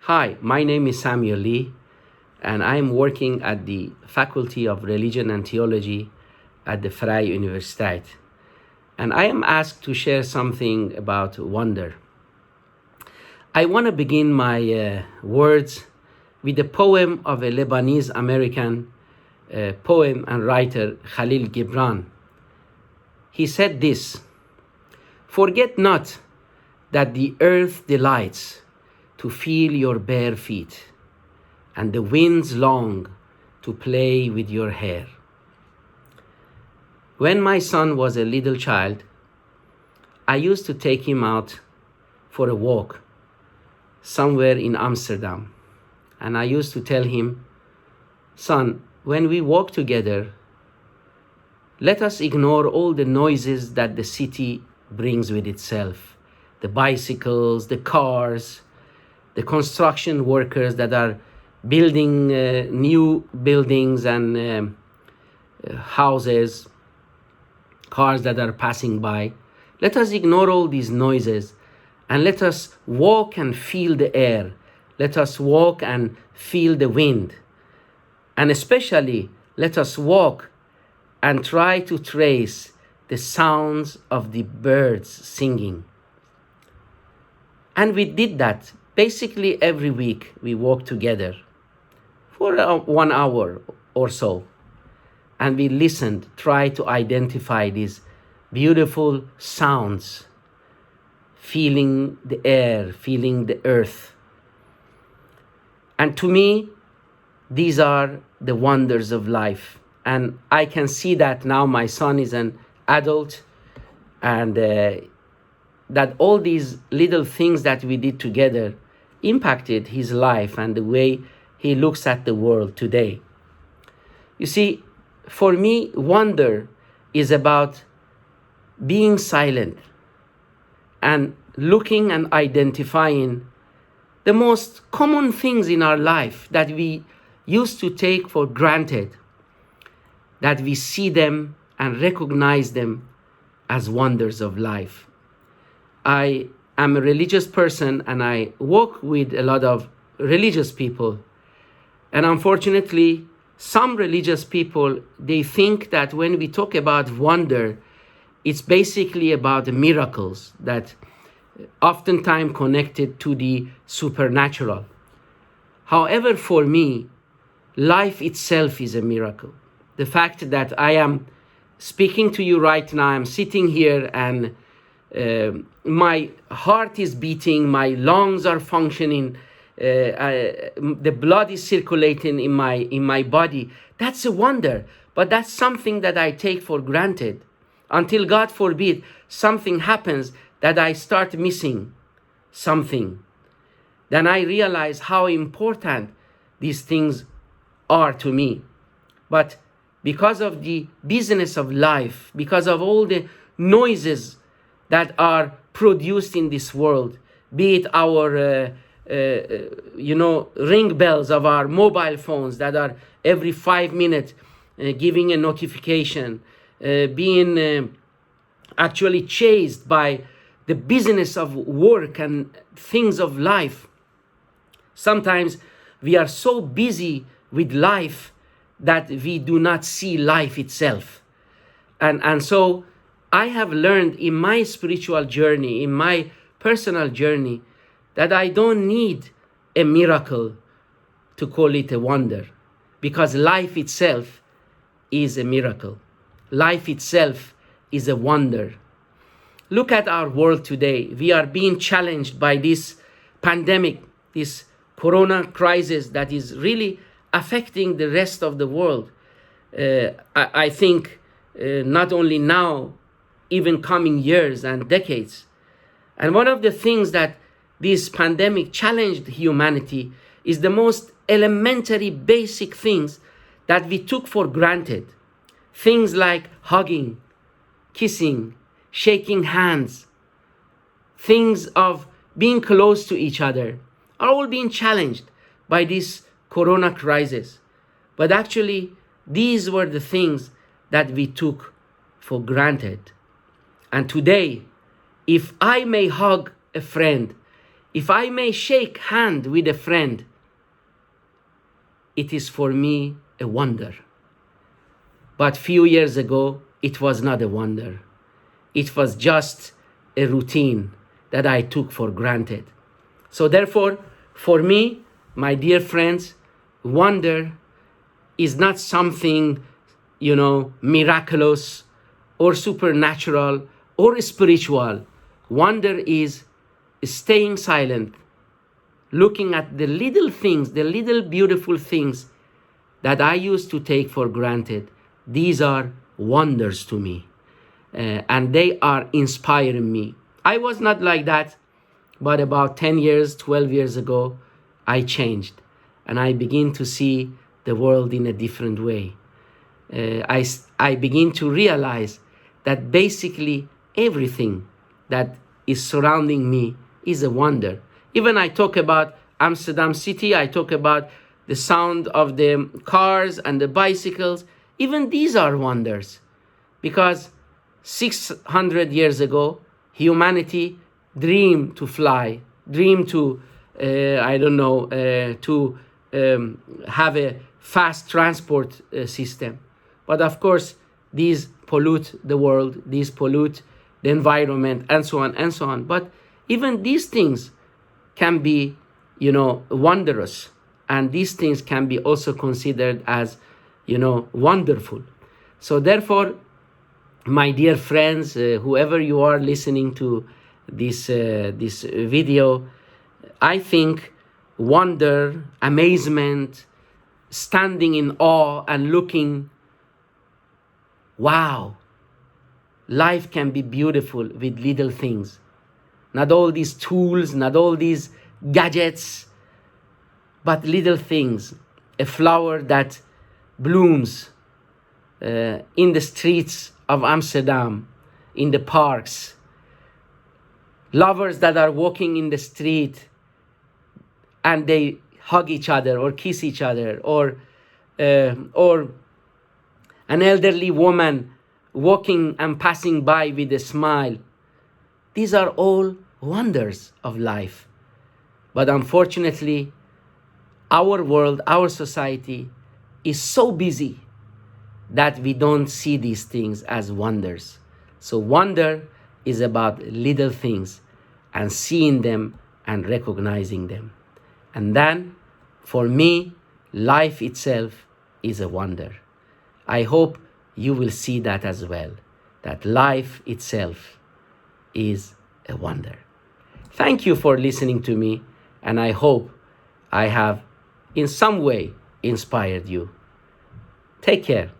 Hi, my name is Samuel Lee, and I am working at the Faculty of Religion and Theology at the Vrije Universiteit. And I am asked to share something about wonder. I want to begin my words with a poem of a Lebanese-American poem and writer, Khalil Gibran. He said this: "Forget not that the earth delights to feel your bare feet, and the winds long to play with your hair." When my son was a little child, I used to take him out for a walk somewhere in Amsterdam. And I used to tell him, "Son, when we walk together, let us ignore all the noises that the city brings with itself. The bicycles, the cars, the construction workers that are building new buildings and houses, cars that are passing by. Let us ignore all these noises and let us walk and feel the air. Let us walk and feel the wind. And especially, let us walk and try to trace the sounds of the birds singing." And we did that. Basically, every week we walked together for 1 hour or so. And we listened, tried to identify these beautiful sounds, feeling the air, feeling the earth. And to me, these are the wonders of life. And I can see that now my son is an adult, and that all these little things that we did together impacted his life and the way he looks at the world today. You see, for me, wonder is about being silent and looking and identifying the most common things in our life that we used to take for granted, that we see them and recognize them as wonders of life. I am a religious person and I work with a lot of religious people. And unfortunately, some religious people, they think that when we talk about wonder, it's basically about the miracles that oftentimes connected to the supernatural. However, for me, life itself is a miracle. The fact that I am speaking to you right now, I'm sitting here and my heart is beating, my lungs are functioning, the blood is circulating in my body. That's a wonder, but that's something that I take for granted until, God forbid, something happens that I start missing something. Then I realize how important these things are to me. But because of the business of life, because of all the noises that are produced in this world, be it our ring bells of our mobile phones that are every 5 minutes giving a notification, being actually chased by the business of work and things of life. Sometimes we are so busy with life that we do not see life itself. And so I have learned in my spiritual journey, in my personal journey, that I don't need a miracle to call it a wonder, because life itself is a miracle. Life itself is a wonder. Look at our world today. We are being challenged by this pandemic, this corona crisis that is really affecting the rest of the world. I think not only now, even coming years and decades. And one of the things that this pandemic challenged humanity is the most elementary basic things that we took for granted. Things like hugging, kissing, shaking hands, things of being close to each other are all being challenged by this corona crisis. But actually, these were the things that we took for granted. And today, if I may hug a friend, If I may shake hand with a friend, it is for me a wonder. But few years ago, it was not a wonder. It was just a routine that I took for granted. So therefore, for me, my dear friends, wonder is not something, miraculous or supernatural or spiritual. Wonder is staying silent, looking at the little things, the little beautiful things that I used to take for granted. These are wonders to me, and they are inspiring me. I was not like that, but about 10 years, 12 years ago, I changed, and I begin to see the world in a different way. I begin to realize that basically everything that is surrounding me is a wonder. Even I talk about Amsterdam city, I talk about the sound of the cars and the bicycles. Even these are wonders, because 600 years ago, humanity dreamed to fly, dreamed to, to have a fast transport system. But of course, these pollute the world, these pollute the environment, and so on and so on. But even these things can be, wondrous. And these things can be also considered as, wonderful. So therefore, my dear friends, whoever you are listening to this video, I think wonder, amazement, standing in awe and looking, wow, life can be beautiful with little things. Not all these tools, not all these gadgets, but little things. A flower that blooms in the streets of Amsterdam, in the parks. Lovers that are walking in the street and they hug each other or kiss each other, or an elderly woman walking and passing by with a smile. These are all wonders of life. But unfortunately, our world, our society is so busy that we don't see these things as wonders. So wonder is about little things and seeing them and recognizing them. And then, for me, life itself is a wonder. I hope you will see that as well, that life itself is a wonder. Thank you for listening to me, and I hope I have in some way inspired you. Take care.